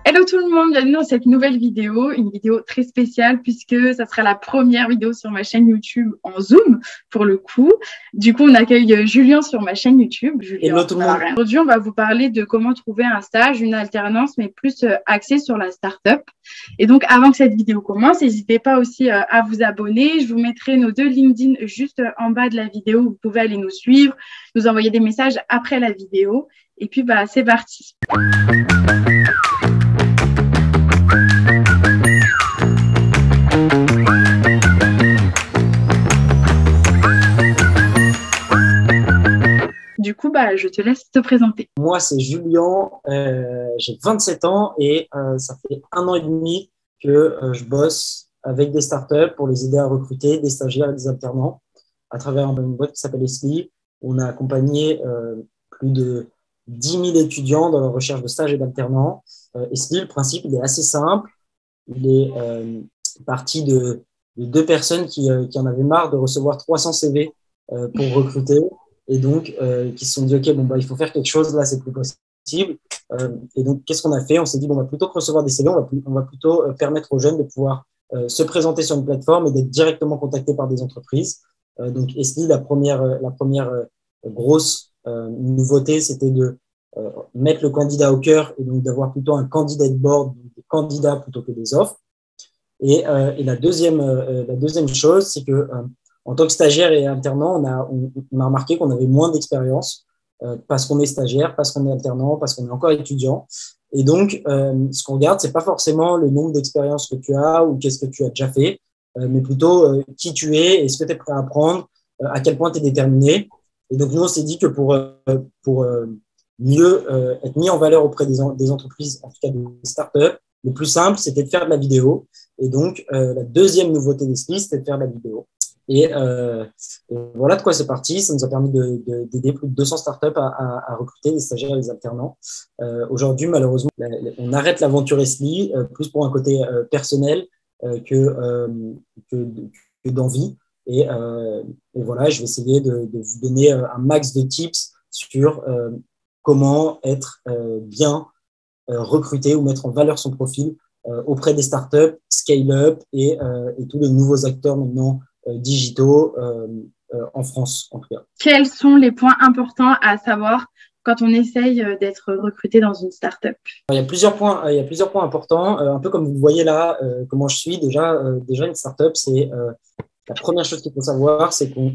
Hello tout le monde, bienvenue dans cette nouvelle vidéo, une vidéo très spéciale puisque ça sera la première vidéo sur ma chaîne YouTube en Zoom pour le coup. Du coup, on accueille Julien sur ma chaîne YouTube. Julien, hello tout le monde. Aujourd'hui, on va vous parler de comment trouver un stage, une alternance, mais plus axée sur la start-up. Et donc, avant que cette vidéo commence, n'hésitez pas aussi à vous abonner. Je vous mettrai nos deux LinkedIn juste en bas de la vidéo. Vous pouvez aller nous suivre, nous envoyer des messages après la vidéo. Et puis, c'est parti. Du coup, je te laisse te présenter. Moi, c'est Julien, j'ai 27 ans et ça fait 1 an et demi que je bosse avec des startups pour les aider à recruter des stagiaires et des alternants à travers une boîte qui s'appelle Esli. On a accompagné plus de 10 000 étudiants dans leur recherche de stage et d'alternants. Esli, le principe, il est assez simple. Il est parti de 2 personnes qui en avaient marre de recevoir 300 CV pour recruter. Et donc, qui se sont dit, OK, il faut faire quelque chose, là, c'est plus possible. Et donc, qu'est-ce qu'on a fait? On s'est dit, plutôt que recevoir des CV, on va plutôt permettre aux jeunes de pouvoir se présenter sur une plateforme et d'être directement contactés par des entreprises. Donc, Esli, la première grosse nouveauté, c'était de mettre le candidat au cœur et donc d'avoir plutôt un candidate board, des candidats plutôt que des offres. Et la deuxième chose, c'est que en tant que stagiaire et alternant, on a remarqué qu'on avait moins d'expérience parce qu'on est stagiaire, parce qu'on est alternant, parce qu'on est encore étudiant. Et donc, ce qu'on regarde, c'est pas forcément le nombre d'expériences que tu as ou qu'est-ce que tu as déjà fait, mais plutôt qui tu es et ce que tu es prêt à apprendre, à quel point tu es déterminé. Et donc, nous, on s'est dit que pour mieux être mis en valeur auprès des entreprises, en tout cas des startups, le plus simple, c'était de faire de la vidéo. Et donc, la deuxième nouveauté d'Esli, c'était de faire de la vidéo. Et voilà de quoi c'est parti. Ça nous a permis d'aider plus de 200 startups à recruter des stagiaires et des alternants. Aujourd'hui, malheureusement, on arrête l'aventure Esli, plus pour un côté personnel que d'envie. Et voilà, je vais essayer de vous donner un max de tips sur comment être bien recruter ou mettre en valeur son profil auprès des startups, scale-up et tous les nouveaux acteurs maintenant digitaux en France, en tout cas. Quels sont les points importants à savoir quand on essaye d'être recruté dans une startup? Il y a plusieurs points importants. Un peu comme vous voyez là, comment je suis. Déjà une startup, c'est la première chose qu'il faut savoir, c'est qu'on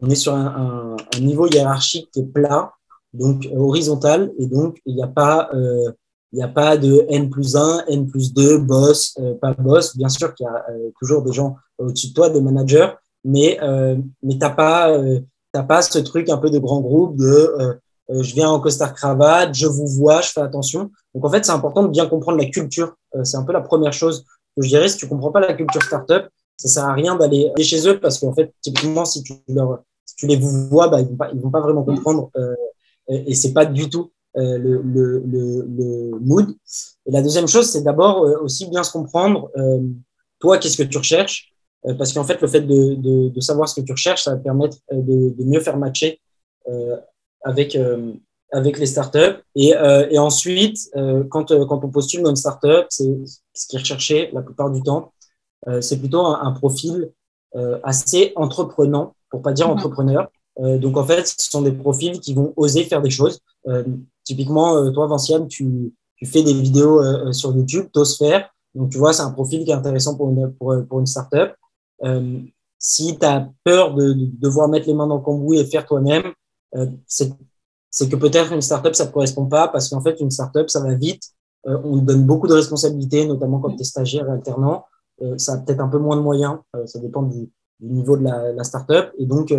est sur un niveau hiérarchique qui est plat, donc horizontal, et donc il n'y a pas de N+1, N+2, boss, pas boss. Bien sûr qu'il y a toujours des gens au-dessus de toi, des managers, mais t'as pas ce truc un peu de grand groupe de je viens en costard cravate, je vous vois, je fais attention. Donc en fait, c'est important de bien comprendre la culture. C'est un peu la première chose que je dirais. Si tu comprends pas la culture startup, ça sert à rien d'aller chez eux parce qu'en fait, typiquement, si tu les vois, ils vont pas vraiment comprendre et c'est pas du tout le mood. Et la deuxième chose, c'est d'abord aussi bien se comprendre, toi, qu'est-ce que tu recherches, parce qu'en fait, le fait de savoir ce que tu recherches, ça va te permettre de mieux faire matcher avec les startups. Et ensuite, quand on postule dans une startup, c'est ce qui est recherché la plupart du temps, c'est plutôt un profil assez entreprenant, pour pas dire entrepreneur. Donc, en fait, ce sont des profils qui vont oser faire des choses. Typiquement, toi, Vinciane, tu fais des vidéos sur YouTube, t'oses faire. Donc, tu vois, c'est un profil qui est intéressant pour une startup. Si tu as peur de devoir mettre les mains dans le cambouis et faire toi-même, c'est que peut-être une startup, ça ne te correspond pas parce qu'en fait, une startup, ça va vite. On te donne beaucoup de responsabilités, notamment quand tu es stagiaire et alternant. Ça a peut-être un peu moins de moyens. Ça dépend du niveau de la startup. Et donc,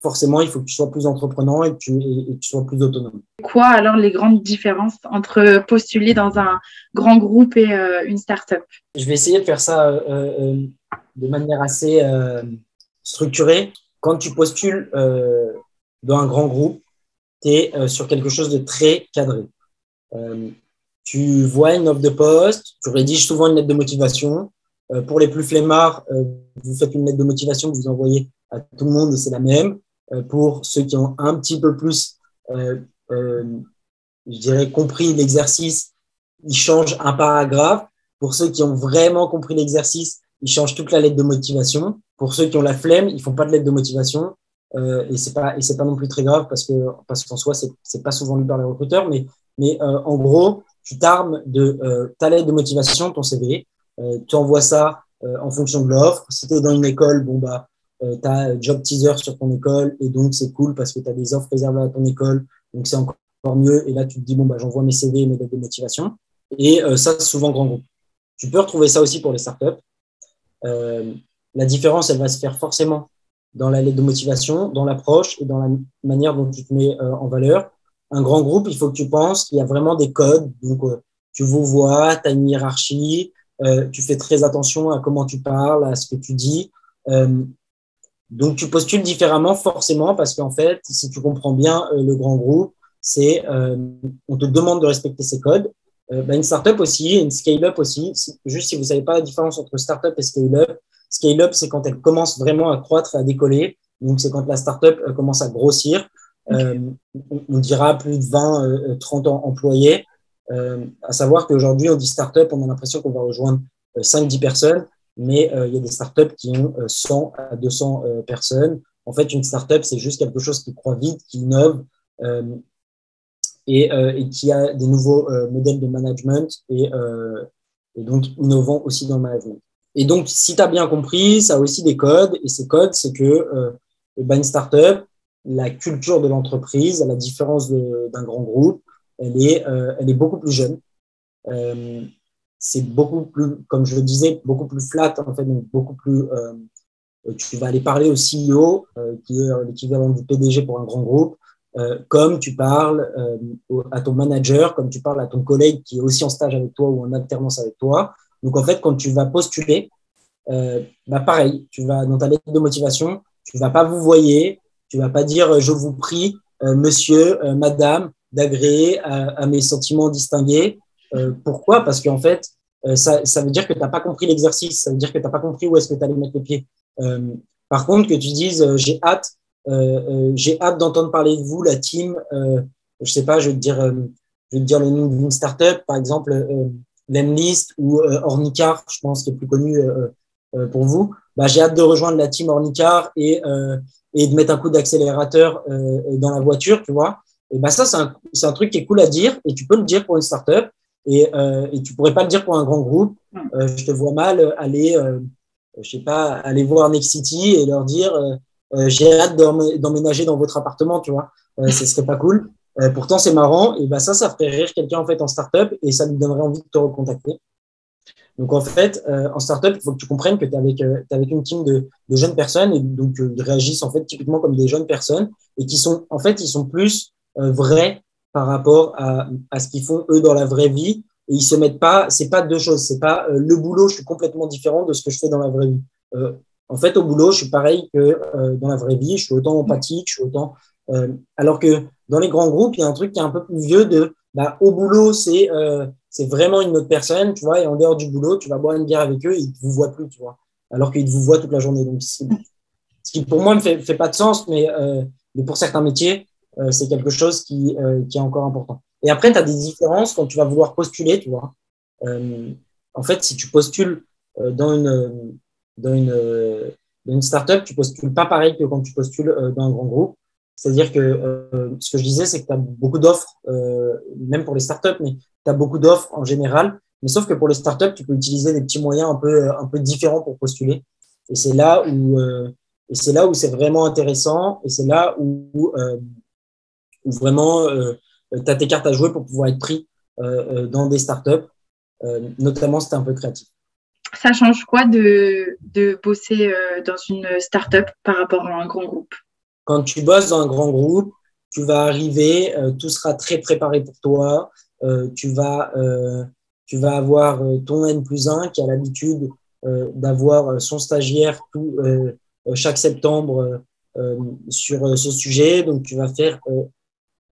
forcément, il faut que tu sois plus entreprenant et que tu sois plus autonome. Quoi alors les grandes différences entre postuler dans un grand groupe et une start-up? Je vais essayer de faire ça de manière assez structurée. Quand tu postules dans un grand groupe, tu es sur quelque chose de très cadré. Tu vois une offre de poste, tu rédiges souvent une lettre de motivation, Pour les plus flemmards, vous faites une lettre de motivation que vous envoyez à tout le monde et c'est la même. Pour ceux qui ont un petit peu plus, je dirais, compris l'exercice, ils changent un paragraphe. Pour ceux qui ont vraiment compris l'exercice, ils changent toute la lettre de motivation. Pour ceux qui ont la flemme, ils font pas de lettre de motivation. Et c'est pas non plus très grave parce qu'en soi, c'est pas souvent lu par les recruteurs. Mais en gros, tu t'armes de ta lettre de motivation, ton CV. Tu envoies ça en fonction de l'offre. Si tu es dans une école, bon, bah, tu as job teaser sur ton école et donc c'est cool parce que tu as des offres réservées à ton école. Donc c'est encore mieux. Et là, tu te dis, bon, bah, j'envoie mes CV et mes lettres de motivation. Et ça, c'est souvent grand groupe. Tu peux retrouver ça aussi pour les startups. La différence, elle va se faire forcément dans la lettre de motivation, dans l'approche et dans la manière dont tu te mets en valeur. Un grand groupe, il faut que tu penses qu'il y a vraiment des codes. Donc, tu vous vois, tu as une hiérarchie, tu fais très attention à comment tu parles, à ce que tu dis. Donc, tu postules différemment forcément parce qu'en fait, si tu comprends bien le grand groupe, on te demande de respecter ces codes. Une startup aussi, une scale-up aussi. Juste si vous ne savez pas la différence entre startup et scale-up, scale-up, c'est quand elle commence vraiment à croître et à décoller. Donc, c'est quand la startup commence à grossir. On dira plus de 20, 30 employés. À savoir qu'aujourd'hui, on dit startup, on a l'impression qu'on va rejoindre 5-10 personnes, mais il y a des startups qui ont 100 à 200 personnes. En fait, une startup, c'est juste quelque chose qui croît vite, qui innove et qui a des nouveaux modèles de management et donc innovant aussi dans le management. Et donc, si tu as bien compris, ça a aussi des codes. Et ces codes, c'est que une startup, la culture de l'entreprise, à la différence d'un grand groupe, elle est beaucoup plus jeune. C'est beaucoup plus, comme je le disais, beaucoup plus flat, en fait, donc beaucoup plus. Tu vas aller parler au CEO, qui est l'équivalent du PDG pour un grand groupe, comme tu parles à ton manager, comme tu parles à ton collègue qui est aussi en stage avec toi ou en alternance avec toi. Donc, en fait, quand tu vas postuler, pareil, tu vas dans ta lettre de motivation, tu vas pas vous voyer, tu vas pas dire je vous prie, monsieur, madame, d'agréer à mes sentiments distingués. Pourquoi? Parce qu'en fait, ça veut dire que tu n'as pas compris l'exercice, ça veut dire que tu n'as pas compris où est-ce que tu allais mettre les pieds. Par contre, que tu dises j'ai hâte d'entendre parler de vous, la team. Je sais pas, je vais te dire le nom d'une startup, par exemple Lemlist ou Ornicar, je pense, qui est plus connu pour vous. J'ai hâte de rejoindre la team Ornicar et de mettre un coup d'accélérateur dans la voiture, tu vois. Et ça, c'est un truc qui est cool à dire et tu peux le dire pour une startup et tu pourrais pas le dire pour un grand groupe. Je te vois mal aller, je sais pas, aller voir Next City et leur dire j'ai hâte d'emménager dans votre appartement, tu vois. Ce serait pas cool. Pourtant, c'est marrant. Et ça ferait rire quelqu'un en fait en startup et ça lui donnerait envie de te recontacter. Donc, en fait, en startup, il faut que tu comprennes que tu es avec une team de jeunes personnes et donc ils réagissent en fait typiquement comme des jeunes personnes et qui sont, en fait, ils sont plus vrais par rapport à ce qu'ils font eux dans la vraie vie. Et ils se mettent pas, c'est pas deux choses. C'est pas le boulot, je suis complètement différent de ce que je fais dans la vraie vie. En fait, au boulot, je suis pareil que dans la vraie vie. Je suis autant empathique, je suis autant. Alors que dans les grands groupes, il y a un truc qui est un peu plus vieux au boulot, c'est vraiment une autre personne, tu vois, et en dehors du boulot, tu vas boire une bière avec eux et ils ne vous voient plus, tu vois, alors qu'ils vous voient toute la journée. Donc, ce qui pour moi ne fait pas de sens, mais pour certains métiers, c'est quelque chose qui est encore important. Et après, tu as des différences quand tu vas vouloir postuler, tu vois. En fait, si tu postules dans une startup, tu postules pas pareil que quand tu postules dans un grand groupe. C'est-à-dire que ce que je disais, c'est que tu as beaucoup d'offres, même pour les startups, mais tu as beaucoup d'offres en général. Mais sauf que pour les startups, tu peux utiliser des petits moyens un peu différents pour postuler. Et c'est là où c'est vraiment intéressant. Et c'est là où vraiment tu as tes cartes à jouer pour pouvoir être pris dans des startups, notamment si tu es un peu créatif. Ça change quoi de bosser dans une startup par rapport à un grand groupe? Quand tu bosses dans un grand groupe, tu vas arriver, tout sera très préparé pour toi. Tu vas avoir ton N+1 qui a l'habitude d'avoir son stagiaire chaque septembre sur ce sujet. Donc, tu vas faire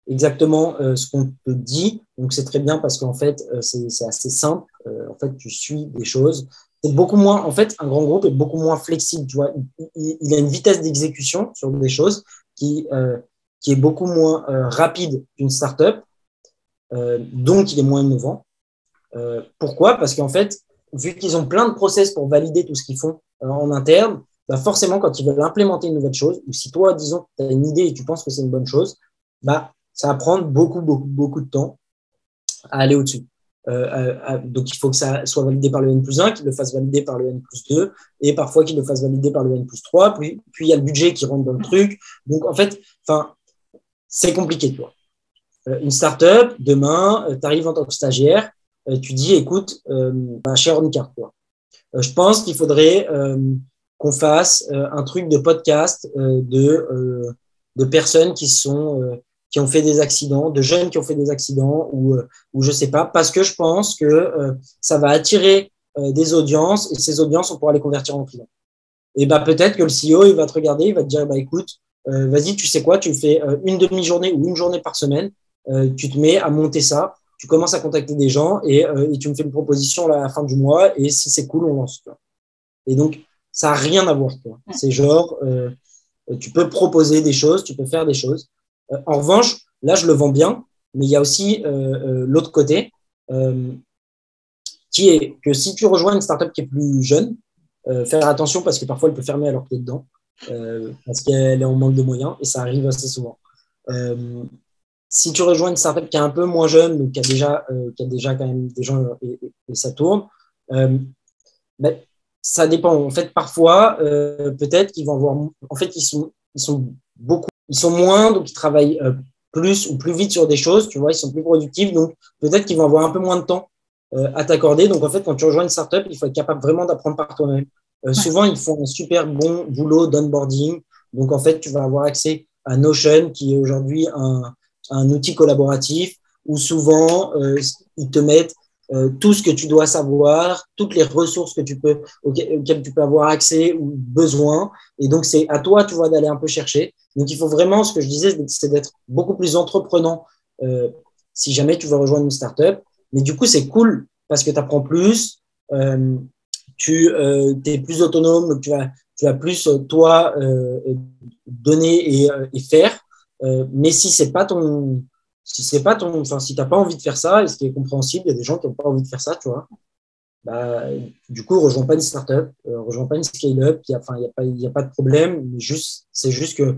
exactement ce qu'on te dit. Donc, c'est très bien parce qu'en fait, c'est assez simple. En fait, tu suis des choses. c'est beaucoup moins, en fait, un grand groupe est beaucoup moins flexible, tu vois. Il a une vitesse d'exécution sur des choses qui est beaucoup moins rapide qu'une startup, donc il est moins innovant. Pourquoi? Parce qu'en fait, vu qu'ils ont plein de process pour valider tout ce qu'ils font en interne, bah forcément, quand ils veulent implémenter une nouvelle chose, ou si toi, disons, tu as une idée et tu penses que c'est une bonne chose, bah, ça va prendre beaucoup de temps à aller au-dessus. Donc, il faut que ça soit validé par le N+1, qu'il le fasse valider par le N+2, et parfois qu'il le fasse valider par le N+3, puis il y a le budget qui rentre dans le truc. Donc, en fait, c'est compliqué, toi. Une startup, demain, tu arrives en tant que stagiaire, tu dis, écoute, share on card, quoi. Je pense qu'il faudrait qu'on fasse un truc de podcast de personnes qui ont fait des accidents, de jeunes qui ont fait des accidents ou je sais pas, parce que je pense que ça va attirer des audiences et ces audiences, on pourra les convertir en clients. Et bah peut-être que le CEO, il va te regarder, il va te dire, bah écoute, vas-y, tu sais quoi, tu fais une demi-journée ou une journée par semaine, tu te mets à monter ça, tu commences à contacter des gens et tu me fais une proposition à la fin du mois et si c'est cool, on lance. Quoi. Et donc, ça n'a rien à voir. Quoi. C'est genre, tu peux proposer des choses, tu peux faire des choses. En revanche, là, je le vends bien, mais il y a aussi l'autre côté, qui est que si tu rejoins une startup qui est plus jeune, faire attention parce que parfois elle peut fermer alors que tu es dedans, parce qu'elle est en manque de moyens, et ça arrive assez souvent. Si tu rejoins une startup qui est un peu moins jeune, donc qui a déjà quand même des gens et ça tourne, ben, ça dépend. En fait, parfois, peut-être qu'ils vont avoir. En fait, ils sont moins, donc ils travaillent plus ou plus vite sur des choses, tu vois, ils sont plus productifs, donc peut-être qu'ils vont avoir un peu moins de temps à t'accorder. Donc, en fait, quand tu rejoins une startup, il faut être capable vraiment d'apprendre par toi-même. Souvent, ils font un super bon boulot d'onboarding. Donc, en fait, tu vas avoir accès à Notion, qui est aujourd'hui un outil collaboratif où souvent, ils te mettent tout ce que tu dois savoir, toutes les ressources auxquelles tu peux avoir accès ou besoin. Et donc, c'est à toi, tu vois, d'aller un peu chercher. Donc, il faut vraiment, ce que je disais, c'est d'être beaucoup plus entreprenant si jamais tu veux rejoindre une startup. Mais du coup, c'est cool parce que tu apprends plus, tu es plus autonome, donc tu vas plus, toi, donner et faire. Mais si c'est pas ton, enfin, si t'as pas envie de faire ça, et ce qui est compréhensible, il y a des gens qui n'ont pas envie de faire ça, tu vois. Bah, du coup, rejoins pas une startup, rejoins pas une scale-up. Il y a pas de problème, mais c'est juste que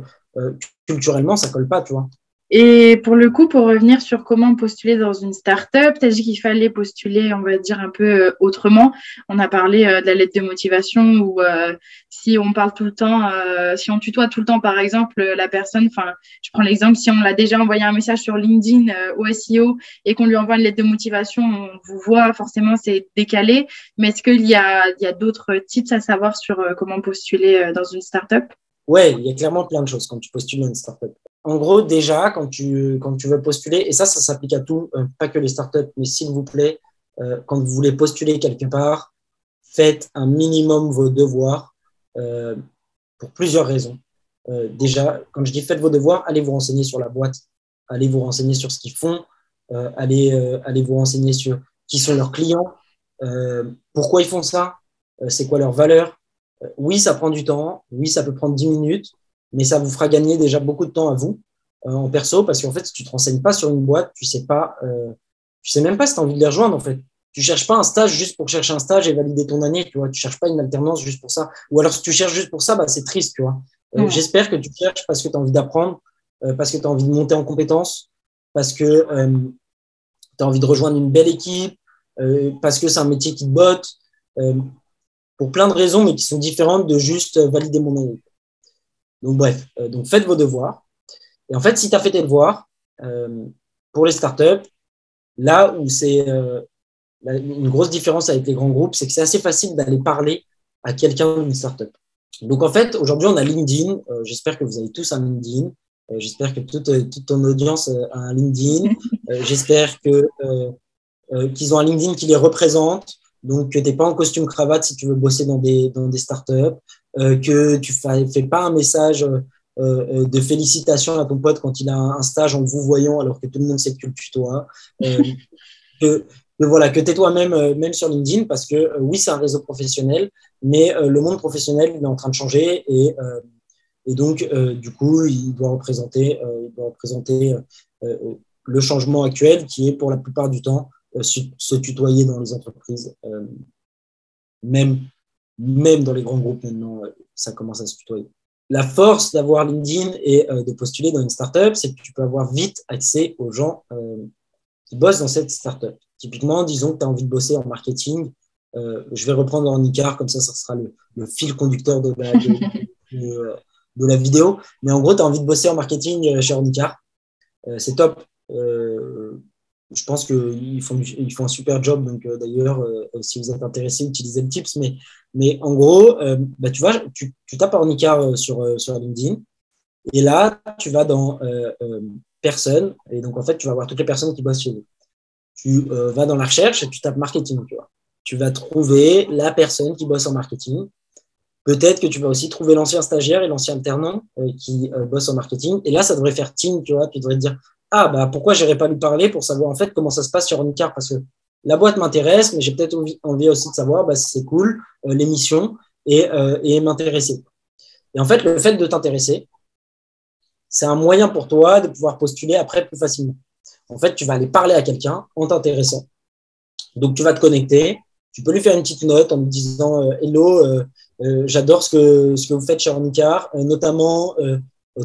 culturellement, ça colle pas, tu vois. Et pour le coup, pour revenir sur comment postuler dans une start-up, tu as dit qu'il fallait postuler, on va dire, un peu autrement. On a parlé de la lettre de motivation ou si on parle tout le temps, si on tutoie tout le temps, par exemple, la personne, enfin, je prends l'exemple, si on l'a déjà envoyé un message sur LinkedIn au SEO et qu'on lui envoie une lettre de motivation, on vous voit, forcément, c'est décalé. Mais est-ce qu'il y a d'autres tips à savoir sur comment postuler dans une start-up? Ouais, il y a clairement plein de choses quand tu postules dans une startup. En gros, déjà, quand tu veux postuler, et ça s'applique à tout, pas que les startups, mais s'il vous plaît, quand vous voulez postuler quelque part, faites un minimum vos devoirs pour plusieurs raisons. Déjà, quand je dis faites vos devoirs, allez vous renseigner sur la boîte, allez vous renseigner sur ce qu'ils font, allez vous renseigner sur qui sont leurs clients, pourquoi ils font ça, c'est quoi leurs valeurs. Oui, ça prend du temps, oui, ça peut prendre 10 minutes, mais ça vous fera gagner déjà beaucoup de temps à vous en perso, parce qu'en fait, si tu te renseignes pas sur une boîte, tu sais même pas si tu as envie de les rejoindre en fait. Tu cherches pas un stage juste pour chercher un stage et valider ton année, tu vois. Tu cherches pas une alternance juste pour ça. Ou alors si tu cherches juste pour ça, bah c'est triste, tu vois. J'espère que tu cherches parce que tu as envie d'apprendre, parce que tu as envie de monter en compétences, parce que tu as envie de rejoindre une belle équipe, parce que c'est un métier qui te botte, pour plein de raisons, mais qui sont différentes de juste valider mon année. Donc bref, donc faites vos devoirs. Et en fait, si tu as fait tes devoirs, pour les startups, là où c'est une grosse différence avec les grands groupes, c'est que c'est assez facile d'aller parler à quelqu'un d'une startup. Donc en fait, aujourd'hui, on a LinkedIn. J'espère que vous avez tous un LinkedIn. J'espère que toute ton audience a un LinkedIn. J'espère qu'ils ont un LinkedIn qui les représente. Donc, que tu n'es pas en costume cravate si tu veux bosser dans des startups, que tu ne fais pas un message de félicitations à ton pote quand il a un stage en vous voyant alors que tout le monde sait que tu le tutoies, voilà, que tu es toi-même même sur LinkedIn, parce que oui, c'est un réseau professionnel, mais le monde professionnel il est en train de changer et donc, du coup, il doit représenter le changement actuel qui est pour la plupart du temps se tutoyer dans les entreprises, même, même dans les grands groupes maintenant, ça commence à se tutoyer. La force d'avoir LinkedIn et de postuler dans une startup, c'est que tu peux avoir vite accès aux gens qui bossent dans cette startup. Typiquement, disons que tu as envie de bosser en marketing. Je vais reprendre en Icar, comme ça sera le fil conducteur de la vidéo. Mais en gros, tu as envie de bosser en marketing chez Ornicar. C'est top. Je pense qu'ils font un super job. Donc, d'ailleurs, si vous êtes intéressé, utilisez le tips. Mais en gros, tu vois, tu tapes Ornicar sur LinkedIn. Et là, tu vas dans personnes. Et donc, en fait, tu vas voir toutes les personnes qui bossent chez eux. Tu vas dans la recherche et tu tapes marketing. Tu vois. Tu vas trouver la personne qui bosse en marketing. Peut-être que tu vas aussi trouver l'ancien stagiaire et l'ancien alternant qui bosse en marketing. Et là, ça devrait faire team, tu vois. Tu devrais te dire, ah, bah, pourquoi je n'irais pas lui parler pour savoir en fait comment ça se passe sur Ornicar, parce que la boîte m'intéresse, mais j'ai peut-être envie aussi de savoir si c'est cool, l'émission, et m'intéresser. Et en fait, le fait de t'intéresser, c'est un moyen pour toi de pouvoir postuler après plus facilement. En fait, tu vas aller parler à quelqu'un en t'intéressant. Donc, tu vas te connecter. Tu peux lui faire une petite note en lui disant hello, j'adore ce que vous faites chez Ornicar, notamment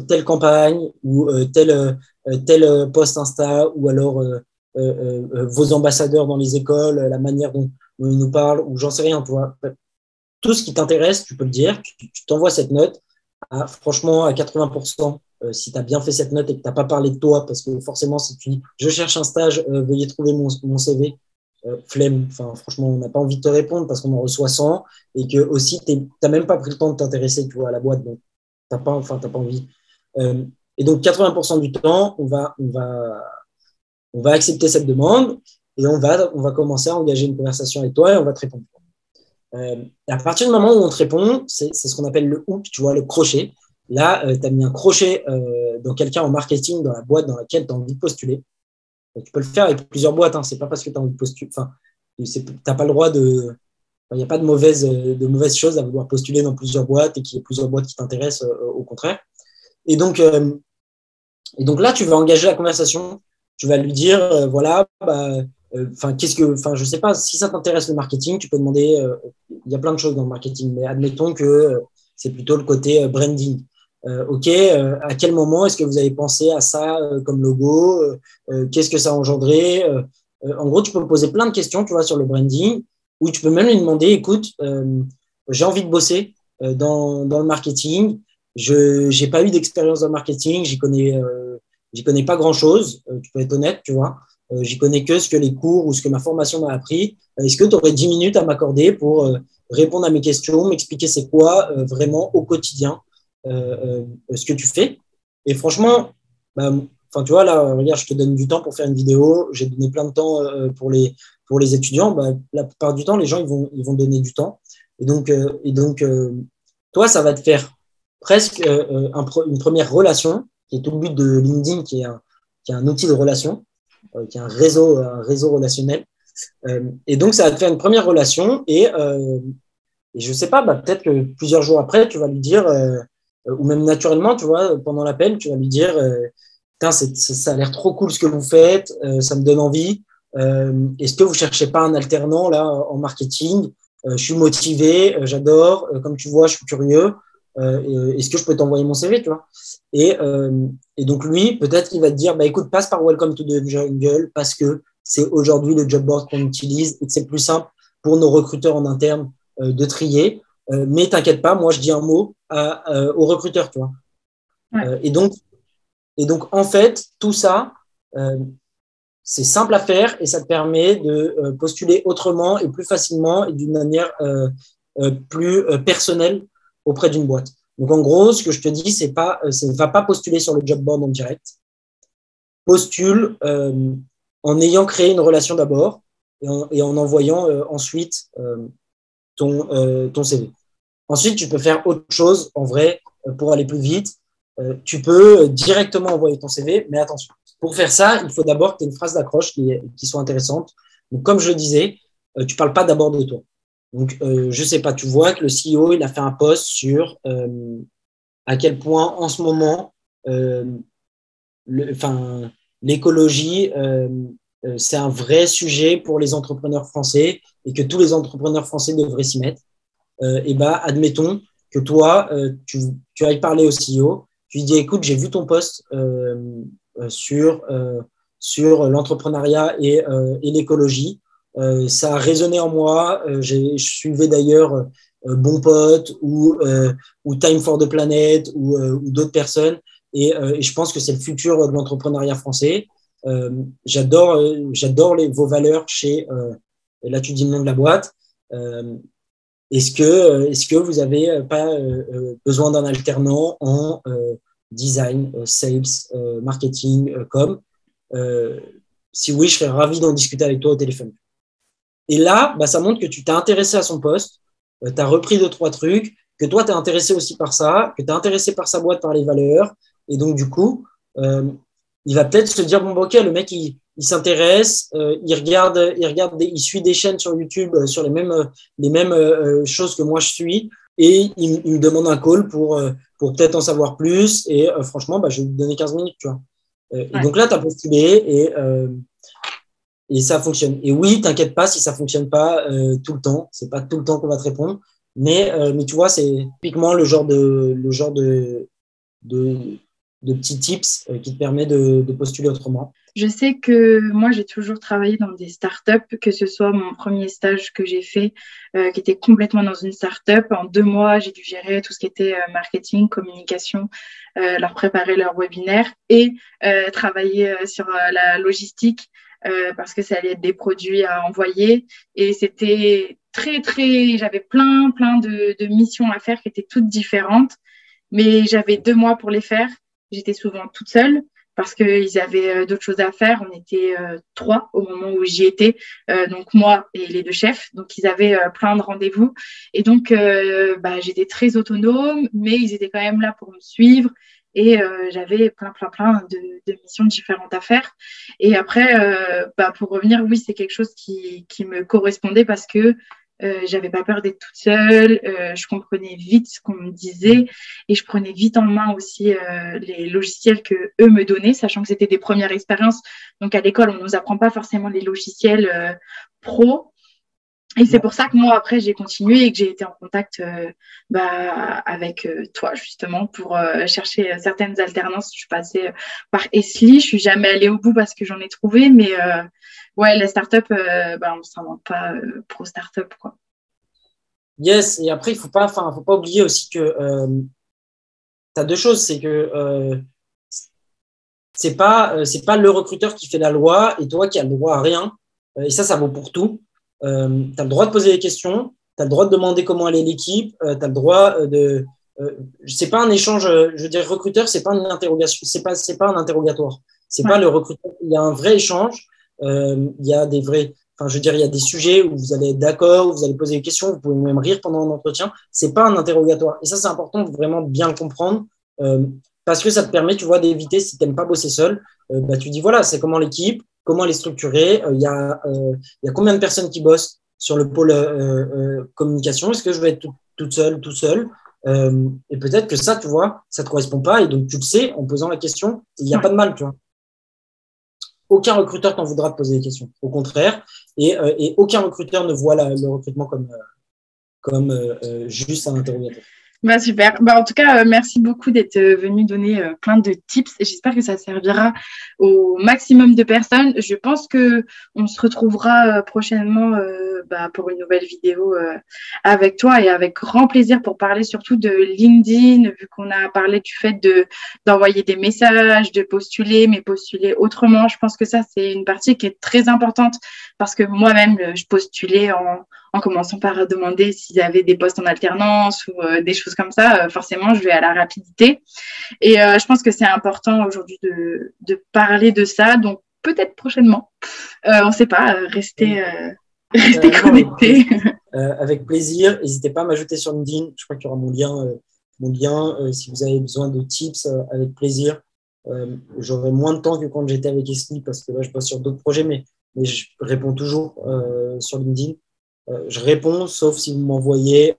telle campagne ou tel post Insta ou alors vos ambassadeurs dans les écoles, la manière dont ils nous parlent ou j'en sais rien. Tu vois. Tout ce qui t'intéresse, tu peux le dire. Tu t'envoies cette note. Franchement, à 80%, si tu as bien fait cette note et que tu n'as pas parlé de toi, parce que forcément, si tu dis je cherche un stage, veuillez trouver mon CV, flemme. Enfin, franchement, on n'a pas envie de te répondre parce qu'on en reçoit 100 et que aussi, tu n'as même pas pris le temps de t'intéresser, tu vois, à la boîte. Donc, tu n'as pas envie. Et donc, 80% du temps, on va accepter cette demande et on va commencer à engager une conversation avec toi et on va te répondre. À partir du moment où on te répond, c'est ce qu'on appelle le hook, tu vois, le crochet. Là, tu as mis un crochet dans quelqu'un en marketing, dans la boîte dans laquelle tu as envie de postuler. Tu peux le faire avec plusieurs boîtes. Hein. C'est pas parce que tu as envie de postuler. Enfin, tu n'as pas le droit de. Il n'y a pas de mauvaises choses à vouloir postuler dans plusieurs boîtes et qu'il y ait plusieurs boîtes qui t'intéressent, au contraire. Et donc là, tu vas engager la conversation. Tu vas lui dire, voilà, je sais pas, si ça t'intéresse le marketing, tu peux demander, il y a plein de choses dans le marketing, mais admettons que c'est plutôt le côté branding. OK, à quel moment est-ce que vous avez pensé à ça comme logo, qu'est-ce que ça a engendré, en gros, tu peux me poser plein de questions, tu vois, sur le branding, ou tu peux même lui demander, écoute, j'ai envie de bosser dans le marketing, je n'ai pas eu d'expérience dans le marketing, j'y connais pas grand-chose, tu peux être honnête, tu vois. J'y connais que ce que les cours ou ce que ma formation m'a appris. Est-ce que tu aurais 10 minutes à m'accorder pour répondre à mes questions, m'expliquer c'est quoi vraiment au quotidien ce que tu fais? Et franchement, tu vois, là, regarde, je te donne du temps pour faire une vidéo. J'ai donné plein de temps pour les étudiants. La plupart du temps, les gens, ils vont donner du temps. Et donc, toi, ça va te faire presque une première relation, qui est tout le but de LinkedIn, qui est un outil de relation, qui est un réseau relationnel. Et donc, ça va te faire une première relation et je ne sais pas, peut-être que plusieurs jours après, tu vas lui dire, ou même naturellement, tu vois, pendant l'appel, tu vas lui dire, ça a l'air trop cool ce que vous faites, ça me donne envie. Est-ce que vous ne cherchez pas un alternant là en marketing? Je suis motivé, j'adore, comme tu vois, je suis curieux. Est-ce que je peux t'envoyer mon CV, tu vois? Et donc lui, peut-être qu'il va te dire, écoute, passe par Welcome to the Jungle parce que c'est aujourd'hui le job board qu'on utilise et que c'est plus simple pour nos recruteurs en interne de trier. Mais t'inquiète pas, moi je dis un mot aux recruteurs, tu vois. Ouais. Et donc en fait, tout ça, c'est simple à faire et ça te permet de postuler autrement et plus facilement et d'une manière plus personnelle auprès d'une boîte. Donc, en gros, ce que je te dis, c'est va pas postuler sur le job board en direct. Postule en ayant créé une relation d'abord et en envoyant ensuite ton CV. Ensuite, tu peux faire autre chose en vrai pour aller plus vite. Tu peux directement envoyer ton CV, mais attention. Pour faire ça, il faut d'abord que tu aies une phrase d'accroche qui soit intéressante. Donc, comme je le disais, tu ne parles pas d'abord de toi. Donc, je ne sais pas, tu vois que le CEO, il a fait un post sur à quel point, en ce moment, l'écologie, c'est un vrai sujet pour les entrepreneurs français et que tous les entrepreneurs français devraient s'y mettre. Et bah, admettons que toi, tu ailles parler au CEO, tu lui dis, écoute, j'ai vu ton post sur l'entrepreneuriat et l'écologie. Ça a résonné en moi. Je suivais d'ailleurs Bon Pote ou Time for the Planet ou d'autres personnes. Et je pense que c'est le futur de l'entrepreneuriat français. J'adore vos valeurs chez, là tu dis le nom de la boîte. Est-ce que vous avez pas besoin d'un alternant en design, sales, marketing, com? Si oui, je serais ravi d'en discuter avec toi au téléphone. Et là, bah, ça montre que tu t'es intéressé à son poste, tu as repris 2-3 trucs, que toi, tu es intéressé aussi par ça, que tu es intéressé par sa boîte, par les valeurs. Et donc, du coup, il va peut-être se dire, bon, bah, ok, le mec, il s'intéresse, il suit des chaînes sur YouTube sur les mêmes choses que moi je suis, et il me demande un call pour peut-être en savoir plus. Et franchement, bah, je vais lui donner 15 minutes, tu vois. Et donc là, tu as postulé et ça fonctionne. Et oui, t'inquiète pas si ça fonctionne pas tout le temps. C'est pas tout le temps qu'on va te répondre. Mais tu vois, c'est typiquement le genre de petits tips qui te permet de postuler autrement. Je sais que moi, j'ai toujours travaillé dans des startups, que ce soit mon premier stage que j'ai fait, qui était complètement dans une startup. En 2 mois, j'ai dû gérer tout ce qui était marketing, communication, leur préparer leur webinaire et travailler sur la logistique parce que ça allait être des produits à envoyer. Et c'était j'avais plein de missions à faire qui étaient toutes différentes, mais j'avais 2 mois pour les faire. J'étais souvent toute seule parce qu'ils avaient d'autres choses à faire. On était 3 au moment où j'y étais, donc moi et les 2 chefs. Donc, ils avaient plein de rendez-vous. Et donc, j'étais très autonome, mais ils étaient quand même là pour me suivre. Et j'avais plein de missions différentes à faire. Et après, pour revenir, oui, c'est quelque chose qui me correspondait parce que j'avais pas peur d'être toute seule, je comprenais vite ce qu'on me disait et je prenais vite en main aussi les logiciels que eux me donnaient, sachant que c'était des premières expériences. Donc à l'école, on nous apprend pas forcément les logiciels pro. Et c'est pour ça que moi, après, j'ai continué et que j'ai été en contact avec toi, justement, pour chercher certaines alternances. Je suis passée par Esli. Je suis jamais allée au bout parce que j'en ai trouvé. Mais ouais, la start-up, on ne s'invente pas pro start-up, quoi. Yes, et après, faut pas oublier aussi que tu as 2 choses. C'est que c'est pas le recruteur qui fait la loi et toi qui as le droit à rien. Et ça vaut pour tout. Tu as le droit de poser des questions, tu as le droit de demander comment allait l'équipe, tu as le droit c'est pas un échange, je veux dire, recruteur, c'est pas une interrogation, c'est pas un interrogatoire. C'est pas le recruteur, il y a un vrai échange, il y a des vrais, enfin, je veux dire, il y a des sujets où vous allez être d'accord, où vous allez poser des questions, vous pouvez même rire pendant un entretien. C'est pas un interrogatoire. Et ça, c'est important de vraiment bien le comprendre, parce que ça te permet, tu vois, d'éviter, si tu n'aimes pas bosser seul, tu dis, voilà, c'est comment l'équipe, comment elle est structurée, il y a combien de personnes qui bossent sur le pôle communication, est-ce que je vais être toute seule, tout seul, et peut-être que ça, tu vois, ça ne te correspond pas, et donc tu le sais en posant la question, il n'y a pas de mal, tu vois. Aucun recruteur t'en voudra de poser des questions, au contraire, et aucun recruteur ne voit le recrutement comme juste un interrogatoire. Super. En tout cas, merci beaucoup d'être venu donner plein de tips. J'espère que ça servira au maximum de personnes. Je pense que on se retrouvera prochainement pour une nouvelle vidéo avec toi et avec grand plaisir pour parler surtout de LinkedIn, vu qu'on a parlé du fait d'envoyer des messages, de postuler, mais postuler autrement. Je pense que ça, c'est une partie qui est très importante parce que moi-même, je postulais en commençant par demander s'ils avaient des postes en alternance ou des choses comme ça. Forcément, je vais à la rapidité. Et je pense que c'est important aujourd'hui de parler de ça. Donc, peut-être prochainement. On ne sait pas. Restez connectés. Avec plaisir. N'hésitez pas à m'ajouter sur LinkedIn. Je crois qu'il y aura mon lien. Si vous avez besoin de tips, avec plaisir. J'aurai moins de temps que quand j'étais avec Esli parce que là, je bosse sur d'autres projets. Mais mais je réponds toujours sur LinkedIn. Je réponds, sauf si vous m'envoyez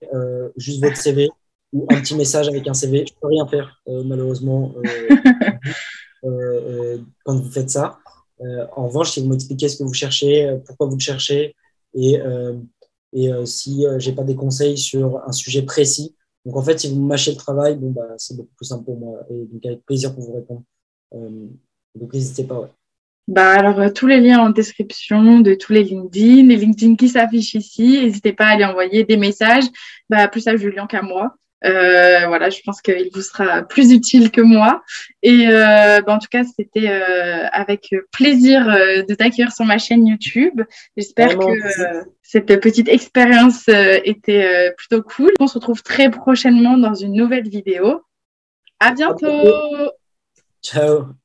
juste votre CV ou un petit message avec un CV. Je ne peux rien faire, malheureusement, quand vous faites ça. En revanche, si vous m'expliquez ce que vous cherchez, pourquoi vous le cherchez, et si je n'ai pas des conseils sur un sujet précis. Donc, en fait, si vous me mâchez le travail, bon, bah, c'est beaucoup plus simple pour moi. Et donc, avec plaisir pour vous répondre. Donc, n'hésitez pas. Ouais. Bah alors, tous les liens en description de tous les LinkedIn qui s'affichent ici. N'hésitez pas à lui envoyer des messages, bah, plus à Julien qu'à moi. Voilà, je pense qu'il vous sera plus utile que moi. Et bah, en tout cas, c'était avec plaisir de t'accueillir sur ma chaîne YouTube. J'espère que Vraiment, cette petite expérience était plutôt cool. On se retrouve très prochainement dans une nouvelle vidéo. À à bientôt! bientôt. Ciao.